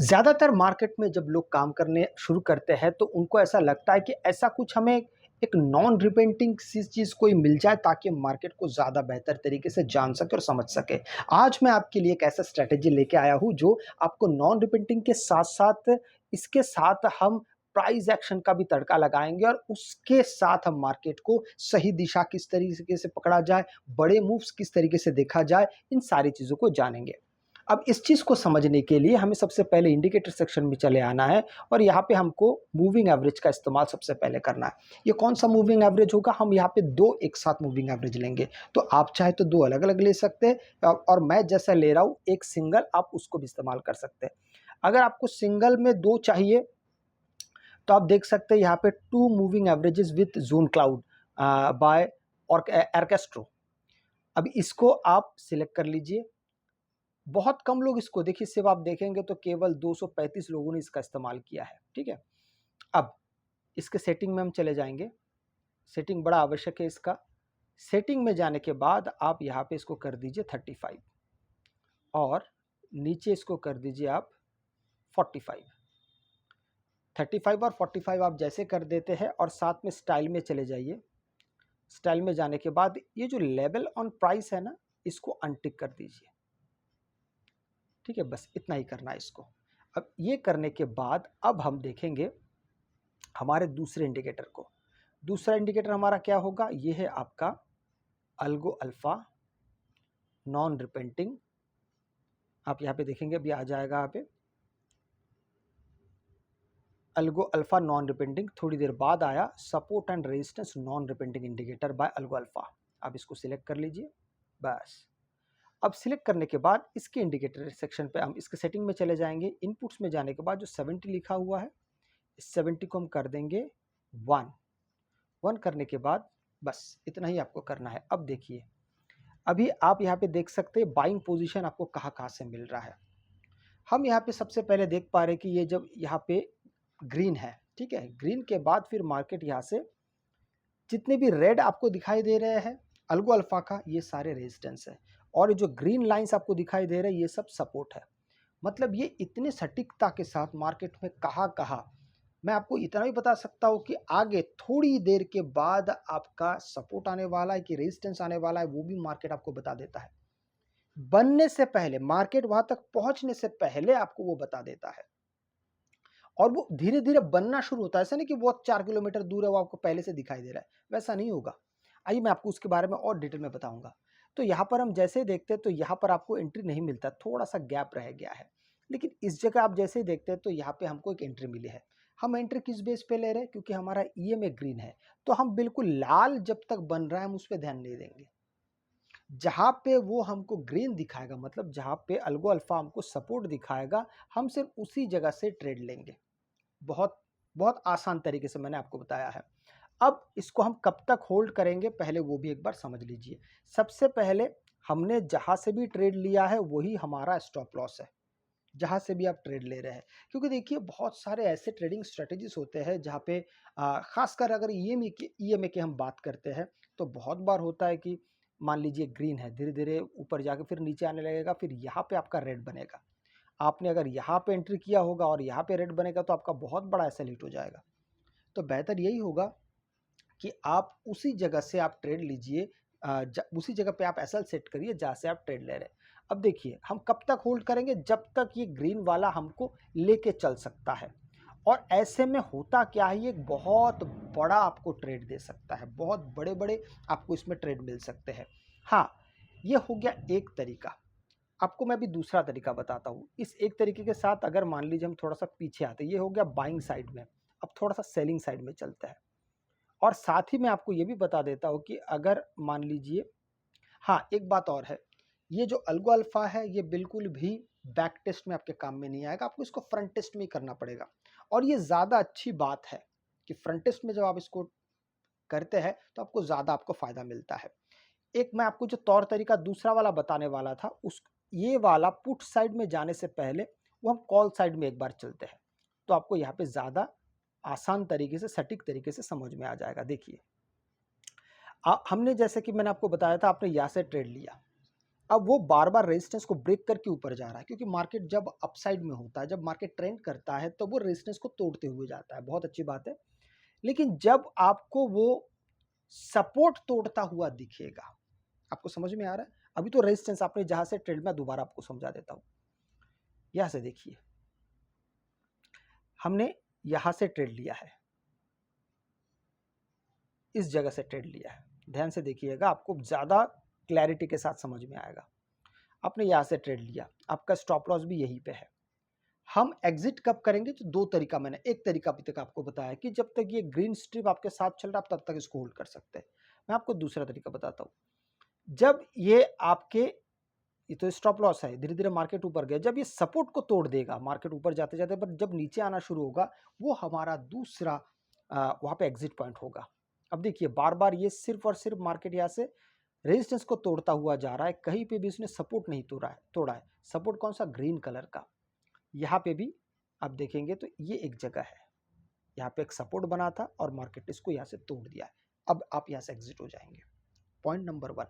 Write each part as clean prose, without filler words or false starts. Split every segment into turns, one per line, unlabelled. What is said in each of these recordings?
ज़्यादातर मार्केट में जब लोग काम करने शुरू करते हैं तो उनको ऐसा लगता है कि ऐसा कुछ हमें एक नॉन रिपेंटिंग सी चीज़ कोई मिल जाए ताकि हम मार्केट को ज़्यादा बेहतर तरीके से जान सके और समझ सके। आज मैं आपके लिए एक ऐसा स्ट्रैटेजी लेके आया हूँ जो आपको नॉन रिपेंटिंग के साथ-साथ इसके साथ हम प्राइस एक्शन का भी तड़का लगाएँगे और उसके साथ हम मार्केट को सही दिशा किस तरीके से पकड़ा जाए, बड़े मूव्स किस तरीके से देखा जाए, इन सारी चीज़ों को जानेंगे। अब इस चीज़ को समझने के लिए हमें सबसे पहले इंडिकेटर सेक्शन में चले आना है और यहाँ पे हमको मूविंग एवरेज का इस्तेमाल सबसे पहले करना है। ये कौन सा मूविंग एवरेज होगा? हम यहाँ पे 2 एक साथ मूविंग एवरेज लेंगे। तो आप चाहे तो 2 अलग-अलग ले सकते हैं और मैं जैसा ले रहा हूँ एक सिंगल आप उसको भी इस्तेमाल कर सकते हैं। अगर आपको सिंगल में 2 चाहिए तो आप देख सकते हैं यहाँ पे 2 moving averages with zone cloud by और एर्केस्ट्रो। अब इसको आप सिलेक्ट कर लीजिए। बहुत कम लोग इसको देखिए, सिर्फ आप देखेंगे तो केवल 235 लोगों ने इसका इस्तेमाल किया है, ठीक है? अब इसके सेटिंग में हम चले जाएँगे। सेटिंग बड़ा आवश्यक है इसका। सेटिंग में जाने के बाद आप यहाँ पे इसको कर दीजिए 35 और नीचे इसको कर दीजिए आप 45। 35 और 45 आप जैसे कर देते हैं और साथ में स्टाइल में चले जाइए। स्टाइल में जाने के बाद ये जो लेवल ऑन प्राइस है ना, इसको अनटिक कर दीजिए। ठीक है, बस इतना ही करना है इसको। अब ये करने के बाद अब हम देखेंगे हमारे दूसरे इंडिकेटर को। दूसरा इंडिकेटर हमारा क्या होगा? ये है आपका अल्गो अल्फा नॉन रिपेंटिंग। आप यहाँ पे देखेंगे, अभी आ जाएगा यहाँ पे अल्गो अल्फा नॉन रिपेंटिंग। थोड़ी देर बाद आया support and resistance non repainting indicator by Algo Alpha. आप इसको सिलेक्ट कर लीजिए। बस अब सिलेक्ट करने के बाद इसके इंडिकेटर सेक्शन पे हम इसके सेटिंग में चले जाएंगे। इनपुट्स में जाने के बाद जो 70 लिखा हुआ है, इस 70 को हम कर देंगे 1। 1 करने के बाद बस इतना ही आपको करना है। अब देखिए, अभी आप यहाँ पे देख सकते हैं बाइंग पोजीशन आपको कहाँ-कहाँ से मिल रहा है। हम यहाँ पे सबसे पहले देख पा रहे हैं कि ये जब यहाँ पे ग्रीन है, ठीक है? ग्रीन के बाद फिर मार्केट यहाँ से जितने भी रेड आपको दिखाई दे रहे हैं अल्गो अल्फा का, ये सारे रेजिस्टेंस है और जो ग्रीन लाइंस आपको दिखाई दे रहे हैं ये सब सपोर्ट है। मतलब ये इतने सटीकता के साथ मार्केट में कहाँ-कहाँ, मैं आपको इतना भी बता सकता हूँ कि आगे थोड़ी देर के बाद आपका सपोर्ट आने वाला है कि रेजिस्टेंस आने वाला है, वो भी मार्केट आपको बता देता है। बनने से पहले, मार्केट वहां तक पहुंचने से पहले आपको वो बता देता है और वो धीरे-धीरे बनना शुरू होता है। ऐसा नहीं कि बहुत 4 किलोमीटर दूर है, वो आपको पहले से दिखाई दे रहा है, वैसा नहीं होगा। आइए मैं आपको उसके बारे में और डिटेल में बताऊंगा। तो यहाँ पर हम जैसे देखते हैं तो यहाँ पर आपको एंट्री नहीं मिलता, थोड़ा-सा गैप रह गया है। लेकिन इस जगह आप जैसे ही देखते हैं तो यहाँ पे हमको एक एंट्री मिली है। हम एंट्री किस बेस पे ले रहे हैं? क्योंकि हमारा ईएमए ग्रीन है, तो हम बिल्कुल लाल जब तक बन रहा है हम उस पे ध्यान नहीं देंगे। जहाँ पे वो हमको ग्रीन दिखाएगा, मतलब जहाँ पे अल्गो अल्फा हमको सपोर्ट दिखाएगा, हम सिर्फ उसी जगह से ट्रेड लेंगे। बहुत बहुत आसान तरीके से मैंने आपको बताया है। अब इसको हम कब तक होल्ड करेंगे पहले वो भी एक बार समझ लीजिए। सबसे पहले हमने जहाँ से भी ट्रेड लिया है वही हमारा स्टॉप लॉस है, जहाँ से भी आप ट्रेड ले रहे हैं। क्योंकि देखिए बहुत सारे ऐसे ट्रेडिंग स्ट्रेटेजीज होते हैं जहाँ पे खासकर अगर ईएमए की हम बात करते हैं तो बहुत बार होता है कि मान लीजिए ग्रीन है, धीरे-धीरे ऊपर जाके फिर नीचे आने लगेगा, फिर यहाँ पे आपका रेड बनेगा। आपने अगर यहाँ पे एंट्री किया होगा और यहाँ पे रेड बनेगा तो आपका बहुत बड़ा ऐसा हिट हो जाएगा। तो बेहतर यही होगा कि आप उसी जगह से आप ट्रेड लीजिए, उसी जगह पे आप एसएल सेट करिए जहाँ से आप ट्रेड ले रहे हैं। अब देखिए हम कब तक होल्ड करेंगे? जब तक ये ग्रीन वाला हमको लेके चल सकता है। और ऐसे में होता क्या है, ये एक बहुत बड़ा आपको ट्रेड दे सकता है, बहुत बड़े-बड़े आपको इसमें ट्रेड मिल सकते हैं। हाँ, ये हो गया एक तरीका। आपको मैं अभी दूसरा तरीका बताता हूँ। इस एक तरीके के साथ अगर मान लीजिए हम थोड़ा-सा पीछे आते हैं, ये हो गया बाइंग साइड में। अब थोड़ा-सा सेलिंग साइड में चलते हैं। और साथ ही मैं आपको ये भी बता देता हूँ कि अगर मान लीजिए, हाँ, एक बात और है, ये जो अल्गो अल्फा है ये बिल्कुल भी बैक टेस्ट में आपके काम में नहीं आएगा, आपको इसको फ्रंट टेस्ट में ही करना पड़ेगा। और ये ज़्यादा अच्छी बात है कि फ्रंट टेस्ट में जब आप इसको करते हैं तो आपको ज़्यादा आपको फ़ायदा मिलता है। एक मैं आपको जो तौर तरीका दूसरा वाला बताने वाला था, उस ये वाला पुट साइड में जाने से पहले वो हम कॉल साइड में एक बार चलते हैं, तो आपको यहाँ पे ज़्यादा आसान तरीके से, सटीक तरीके से समझ में आ जाएगा। देखिए, हमने जैसे कि मैंने आपको बताया था, आपने यहाँ से ट्रेड लिया। अब वो बार बार रेजिस्टेंस को ब्रेक करके ऊपर जा रहा है, क्योंकि मार्केट जब अपसाइड में होता है, जब मार्केट ट्रेंड करता है तो वो रेजिस्टेंस को तोड़ते हुए जाता है, बहुत अच्छी बात है। लेकिन जब आपको वो सपोर्ट तोड़ता हुआ दिखेगा, आपको समझ में आ रहा है? अभी तो रेजिस्टेंस आपने जहां से ट्रेड में, दोबारा आपको समझा देता हूं। यहां से देखिए, हमने यहां से ट्रेड लिया है, इस जगह से ट्रेड लिया है, ध्यान से देखिएगा, आपको ज्यादा क्लैरिटी के साथ समझ में आएगा। आपने यहां से ट्रेड लिया, आपका स्टॉप लॉस भी यहीं पे है। हम एग्जिट कब करेंगे? तो दो तरीका, मैंने एक तरीका अभी तक आपको बताया कि जब तक ये ग्रीन स्ट्रिप आपके साथ चल रहा है, आप तब तक इसको होल्ड कर सकते हैं। मैं आपको दूसरा तरीका बताता हूं। जब ये आपके, ये तो स्टॉप लॉस है, धीरे धीरे मार्केट ऊपर गया, जब ये सपोर्ट को तोड़ देगा, मार्केट ऊपर जाते जाते, पर जब नीचे आना शुरू होगा, वो हमारा दूसरा वहां पे एग्जिट पॉइंट होगा। अब देखिए, बार बार ये सिर्फ और सिर्फ मार्केट यहाँ से रेजिस्टेंस को तोड़ता हुआ जा रहा है, कहीं पे भी इसने सपोर्ट नहीं तोड़ा है। सपोर्ट कौन सा? ग्रीन कलर का। यहाँ पे भी आप देखेंगे तो ये एक जगह है, यहाँ पे एक सपोर्ट बना था और मार्केट इसको यहाँ से तोड़ दिया है। अब आप यहाँ से एग्जिट हो जाएंगे, पॉइंट नंबर 1।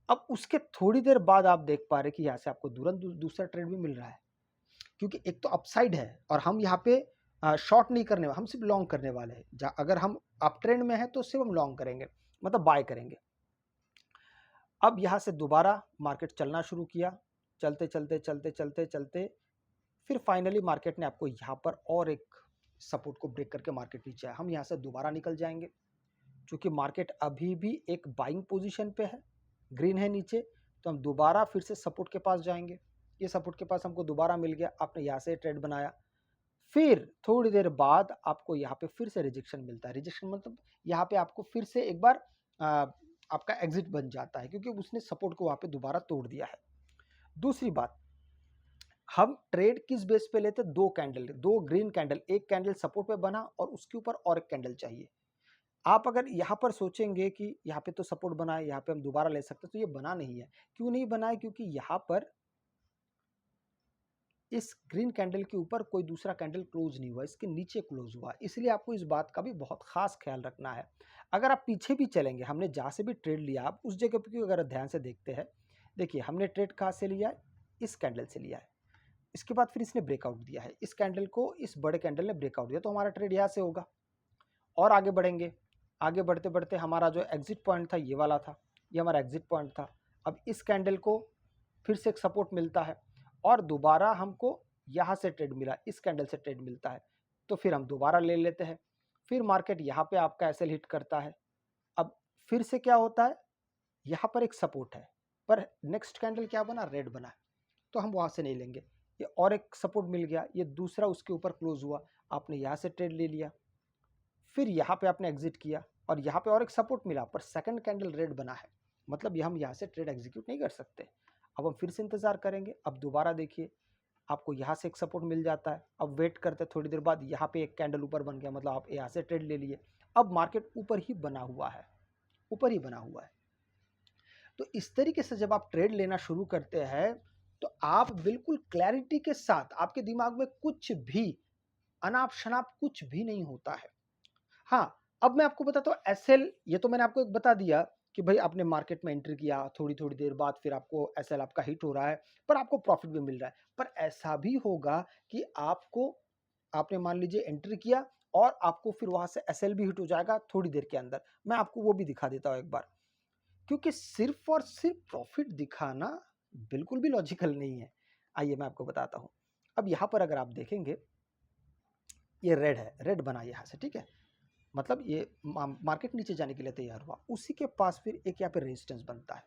अब उसके थोड़ी देर बाद आप देख पा रहे कि यहाँ से आपको तुरंत दूसरा ट्रेड भी मिल रहा है, क्योंकि एक तो अपसाइड है और हम यहाँ पे शॉर्ट नहीं करने वाले, हम सिर्फ लॉन्ग करने वाले हैं। अगर हम अप ट्रेंड में है तो सिर्फ हम लॉन्ग करेंगे, मतलब बाय करेंगे। अब यहाँ से दोबारा मार्केट चलना शुरू किया, चलते चलते चलते चलते चलते फिर फाइनली मार्केट ने आपको यहाँ पर और एक सपोर्ट को ब्रेक करके मार्केट नीचे आया। हम यहाँ से दोबारा निकल जाएंगे, क्योंकि मार्केट अभी भी एक बाइंग पोजीशन पे है, ग्रीन है नीचे, तो हम दोबारा फिर से सपोर्ट के पास जाएंगे। ये सपोर्ट के पास हमको दोबारा मिल गया, आपने यहाँ से ट्रेड बनाया। फिर थोड़ी देर बाद आपको यहाँ पे फिर से रिजेक्शन मिलता है। रिजेक्शन मतलब यहाँ पे आपको फिर से एक बार आपका एग्जिट बन जाता है, क्योंकि उसने सपोर्ट को वहाँ पे दोबारा तोड़ दिया है। दूसरी बात, हम ट्रेड किस बेस पे लेते? दो कैंडल, दो ग्रीन कैंडल, एक कैंडल सपोर्ट पे बना और उसके ऊपर और एक कैंडल चाहिए। आप अगर यहाँ पर सोचेंगे कि यहाँ पे तो सपोर्ट बना है, यहाँ पे हम दोबारा ले सकते हैं, तो ये बना नहीं है। क्यों नहीं बना है? क्योंकि यहाँ पर इस ग्रीन कैंडल के ऊपर कोई दूसरा कैंडल क्लोज नहीं हुआ, इसके नीचे क्लोज हुआ। इसलिए आपको इस बात का भी बहुत खास ख्याल रखना है। अगर आप पीछे भी चलेंगे, हमने जहाँ से भी ट्रेड लिया, आप उस जगह पर अगर ध्यान से देखते हैं, देखिए हमने ट्रेड कहाँ से लिया है? इस कैंडल से लिया है। इसके बाद फिर इसने ब्रेकआउट दिया है, इस कैंडल को इस बड़े कैंडल ने ब्रेकआउट दिया, तो हमारा ट्रेड यहाँ से होगा। और आगे बढ़ेंगे, आगे बढ़ते बढ़ते हमारा जो एग्जिट पॉइंट था ये वाला था, ये हमारा एग्जिट पॉइंट था। अब इस कैंडल को फिर से एक सपोर्ट मिलता है और दोबारा हमको यहाँ से ट्रेड मिला, इस कैंडल से ट्रेड मिलता है, तो फिर हम दोबारा ले लेते हैं। फिर मार्केट यहाँ पे आपका एसएल हिट करता है। अब फिर से क्या होता है? यहाँ पर एक सपोर्ट है, पर नेक्स्ट कैंडल क्या बना? रेड बना है, तो हम वहाँ से नहीं लेंगे। ये और एक सपोर्ट मिल गया, ये दूसरा उसके ऊपर क्लोज हुआ, आपने यहाँ से ट्रेड ले लिया। फिर यहाँ पे आपने एग्जिट किया और यहाँ पे और एक सपोर्ट मिला, पर सेकंड कैंडल रेड बना है, मतलब ये हम यहाँ से ट्रेड एग्जीक्यूट नहीं कर सकते। अब हम फिर से इंतजार करेंगे। अब दोबारा देखिए, आपको यहाँ से एक सपोर्ट मिल जाता है। अब वेट करते थोड़ी देर बाद, यहाँ पे एक कैंडल ऊपर बन गया, मतलब आप यहाँ से ट्रेड ले लिए। अब मार्केट ऊपर ही बना हुआ है, ऊपर ही बना हुआ है। तो इस तरीके से जब आप ट्रेड लेना शुरू करते हैं, तो आप बिल्कुल क्लैरिटी के साथ, आपके दिमाग में कुछ भी अनाप शनाप कुछ भी नहीं होता है। हाँ, अब मैं आपको बताता हूँ एसएल, ये तो मैंने आपको एक बता दिया कि भाई आपने मार्केट में एंट्री किया, थोड़ी-थोड़ी देर बाद फिर आपको एसएल आपका हिट हो रहा है, पर आपको प्रॉफिट भी मिल रहा है। पर ऐसा भी होगा कि आपने मान लीजिए एंट्री किया और आपको फिर वहाँ से एसएल भी हिट हो जाएगा थोड़ी देर के अंदर। मैं आपको वो भी दिखा देता हूँ एक बार, क्योंकि सिर्फ और सिर्फ प्रॉफिट दिखाना बिल्कुल भी लॉजिकल नहीं है। आइए मैं आपको बताता हूँ। अब यहाँ पर अगर आप देखेंगे, ये रेड है, रेड बना यहाँ से, ठीक है? मतलब ये मार्केट नीचे जाने के लिए तैयार हुआ। उसी के पास फिर एक यहाँ पे रेजिस्टेंस बनता है।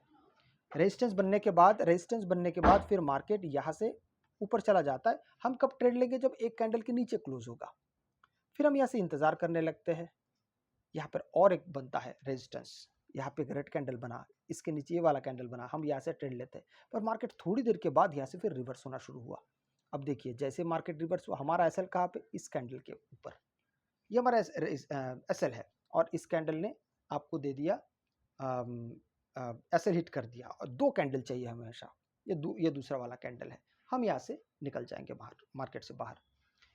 रेजिस्टेंस बनने के बाद फिर मार्केट यहाँ से ऊपर चला जाता है। हम कब ट्रेड लेंगे? जब एक कैंडल के नीचे क्लोज होगा। फिर हम यहाँ से इंतजार करने लगते हैं। यहाँ पर और एक बनता है रेजिस्टेंस, यहाँ पे एक रेड कैंडल बना, इसके नीचे ये वाला कैंडल बना, हम यहाँ से ट्रेड लेते हैं। पर मार्केट थोड़ी देर के बाद यहाँ से फिर रिवर्स होना शुरू हुआ। अब देखिए, जैसे मार्केट रिवर्स हुआ, हमारा एसएल कहाँ पे? इस कैंडल के ऊपर। ये हमारा एसएल है और इस कैंडल ने आपको दे दिया, एसएल हिट कर दिया और दो कैंडल चाहिए हमेशा। ये दूसरा वाला कैंडल है, हम यहाँ से निकल जाएंगे बाहर, मार्केट से बाहर।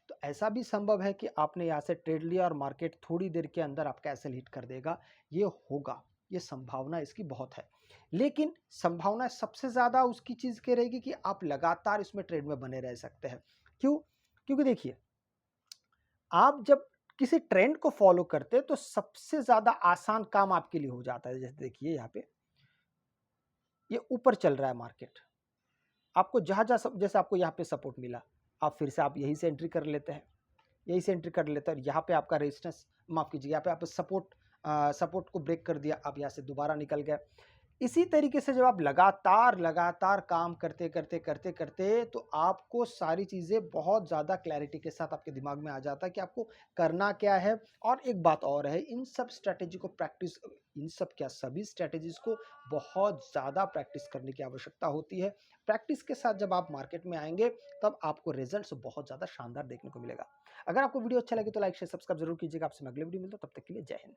तो ऐसा भी संभव है कि आपने यहाँ से ट्रेड लिया और मार्केट थोड़ी देर के अंदर आपका एसएल हिट कर देगा, ये होगा, ये संभावना इसकी बहुत है। लेकिन संभावना सबसे ज़्यादा उसकी चीज़ क्या रहेगी कि आप लगातार इसमें ट्रेड में बने रह सकते हैं। क्यों? क्योंकि देखिए, आप जब किसी ट्रेंड को फॉलो करते हैं तो सबसे ज़्यादा आसान काम आपके लिए हो जाता है। जैसे देखिए यहाँ पे, ये ऊपर चल रहा है मार्केट, आपको जहाँ-जहाँ सब जैसे आपको यहाँ पे सपोर्ट मिला, आप फिर से आप यहीं से एंट्री कर लेते हैं, यहीं से एंट्री कर लेते हैं और यहाँ पे आपका रेजिस्टेंस, माफ़ कीजिए, यहाँ पे आप सपोर्ट को ब्रेक कर दिया, आप यहाँ से दोबारा निकल गए। इसी तरीके से जब आप लगातार काम करते तो आपको सारी चीज़ें बहुत ज़्यादा क्लैरिटी के साथ आपके दिमाग में आ जाता है कि आपको करना क्या है। और एक बात और है, इन सब क्या सभी स्ट्रैटेजीज़ को बहुत ज़्यादा प्रैक्टिस करने की आवश्यकता होती है। प्रैक्टिस के साथ जब आप मार्केट में आएँगे, तब आपको रिज़ल्ट्स बहुत ज़्यादा शानदार देखने को मिलेगा। अगर आपको वीडियो अच्छा लगे तो लाइक, शेयर, सब्सक्राइब ज़रूर कीजिएगा। आपसे मैं अगले वीडियो में मिलता हूँ, तब तक के लिए जय हिंद।